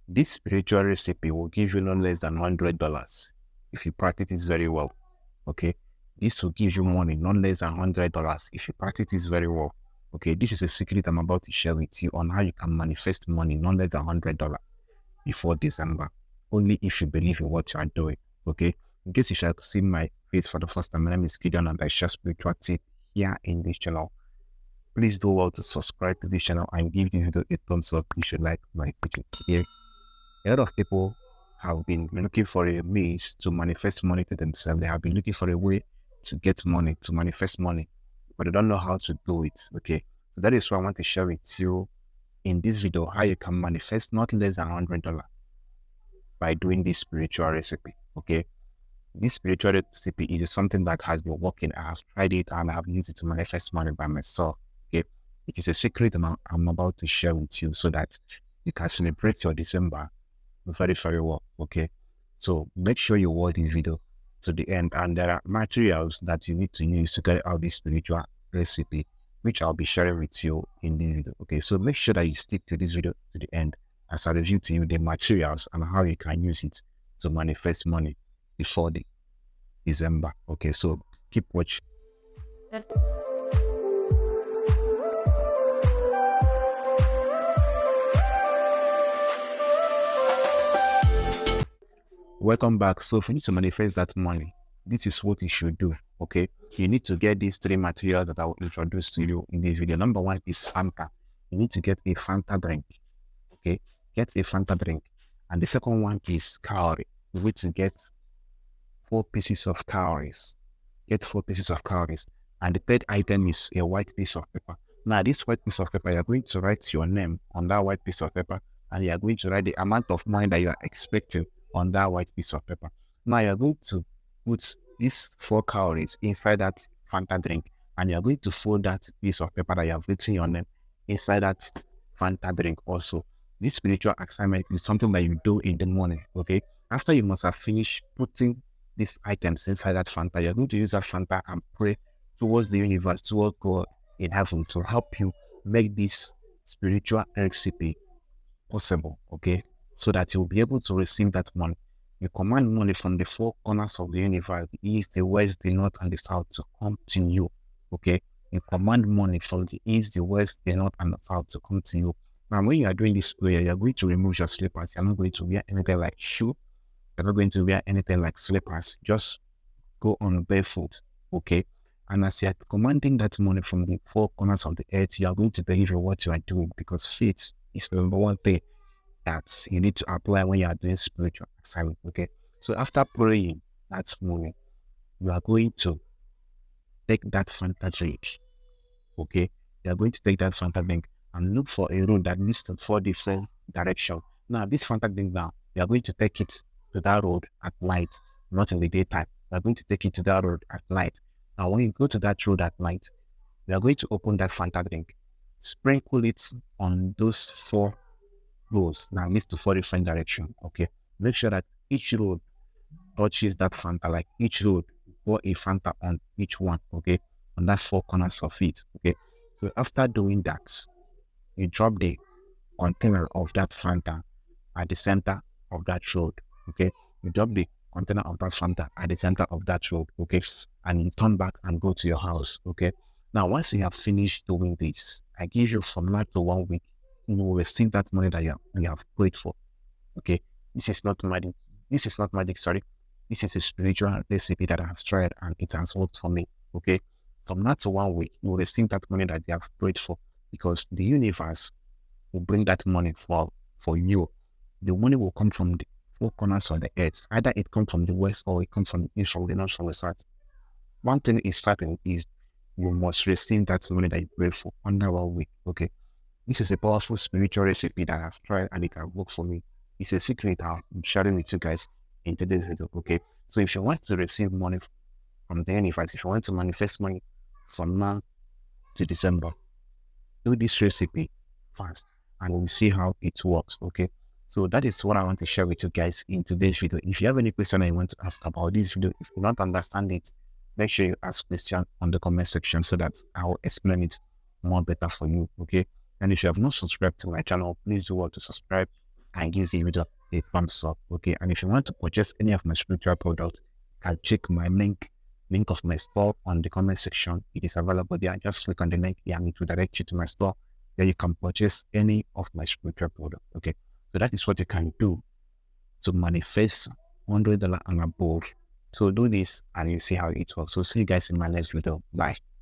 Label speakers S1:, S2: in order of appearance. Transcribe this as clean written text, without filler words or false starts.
S1: This spiritual recipe will give you no less than $100 if you practice it very well. Okay, this will give you money, not less than $100 if you practice this very well. Okay, this is a secret I'm about to share with you on how you can manifest money, not less than $100 before December, only if you believe in what you are doing. Okay, in case if you have seen my face for the first time, my name is Gideon and I share spiritual tips here in this channel. Please do well to subscribe to this channel and give this video a thumbs up if you like my teaching. Okay, a lot of people have been looking for a means to manifest money to themselves. They have been looking for a way to get money, to manifest money, but they don't know how to do it. Okay, so that is why I want to share with you in this video how you can manifest not less than $100 by doing this spiritual recipe. Okay, this spiritual recipe is something that has been working. I have tried it and I have used it to manifest money by myself. Okay, it is a secret I'm about to share with you so that you can celebrate your December very, very well. Okay, so make sure you watch this video to the end, and there are materials that you need to use to carry out this spiritual recipe, which I'll be sharing with you in this video. Okay, so make sure that you stick to this video to the end as I review to you the materials and how you can use it to manifest money before the December. Okay, so keep watching. Welcome back. So for you to manifest that money, this is what you should do. Okay, you need to get these three materials that I will introduce to you in this video. Number one is Fanta. You need to get a Fanta drink. Okay, get a Fanta drink. And the second one is cowrie. You need to get 4 pieces of cowries. Get 4 pieces of cowries. And the third item is a white piece of paper. Now, this white piece of paper, you're going to write your name on that white piece of paper, and you're going to write the amount of money that you are expecting on that white piece of paper. Now, you're going to put these 4 calories inside that Fanta drink, and you're going to fold that piece of paper that you have written your name inside that Fanta drink also. This spiritual assignment is something that you do in the morning, okay? After you must have finished putting these items inside that Fanta, you're going to use that Fanta and pray towards the universe, towards God in heaven to help you make this spiritual recipe possible, okay? So that you'll be able to receive that money. You command money from the 4 corners of the universe, the east, the west, the north, and the south to come to you, okay? You command money from the east, the west, the north, and the south to come to you. Now, when you are doing this prayer, you're going to remove your slippers. You're not going to wear anything like shoe. You're not going to wear anything like slippers. Just go on barefoot, okay? And as you're commanding that money from the 4 corners of the earth, you are going to believe in what you are doing, because faith is the number one thing that you need to apply when you are doing spiritual assignment, okay? So after praying that morning, you are going to take that Fanta drink, okay? You are going to take that Fanta drink and look for a road that leads to 4 different directions. Now, this Fanta drink now, you are going to take it to that road at night, not in the daytime. You are going to take it to that road at night. Now, when you go to that road at night, you are going to open that Fanta drink, sprinkle it on those 4 roads that leads to 4 different directions, okay? Make sure that each road touches that Fanta, like each road, pour a Fanta on each one, okay? On that 4 corners of it, okay? So after doing that, you drop the container of that Fanta at the center of that road, okay? You drop the container of that Fanta at the center of that road, okay? And you turn back and go to your house, okay? Now, once you have finished doing this, I give you from now to 1 week, you will receive that money that you have prayed for, okay? This is not magic. This is not magic, sorry. This is a spiritual recipe that I have tried and it has worked for me, okay? From now to 1 week, you will receive that money that you have prayed for, because the universe will bring that money for you. The money will come from the 4 corners of the earth. Either it comes from the west or it comes from the east, from the north, from the south. One thing is certain is you must receive that money that you prayed for under 1 week, okay? This is a powerful spiritual recipe that I've tried and it has worked for me. It's a secret I'm sharing with you guys in today's video, okay? So if you want to receive money from the universe, if you want to manifest money from now to December, do this recipe fast and we'll see how it works, okay? So that is what I want to share with you guys in today's video. If you have any question that you want to ask about this video, if you don't understand it, make sure you ask question on the comment section so that I will explain it more better for you, okay? And if you have not subscribed to my channel, please do want to subscribe and give the video a thumbs up. Okay. And if you want to purchase any of my spiritual products, you can check my link of my store on the comment section. It is available there. Just click on the link and it will direct you to my store. There you can purchase any of my spiritual products. Okay. So that is what you can do to manifest $100 and above. So do this and you see how it works. So see you guys in my next video. Bye.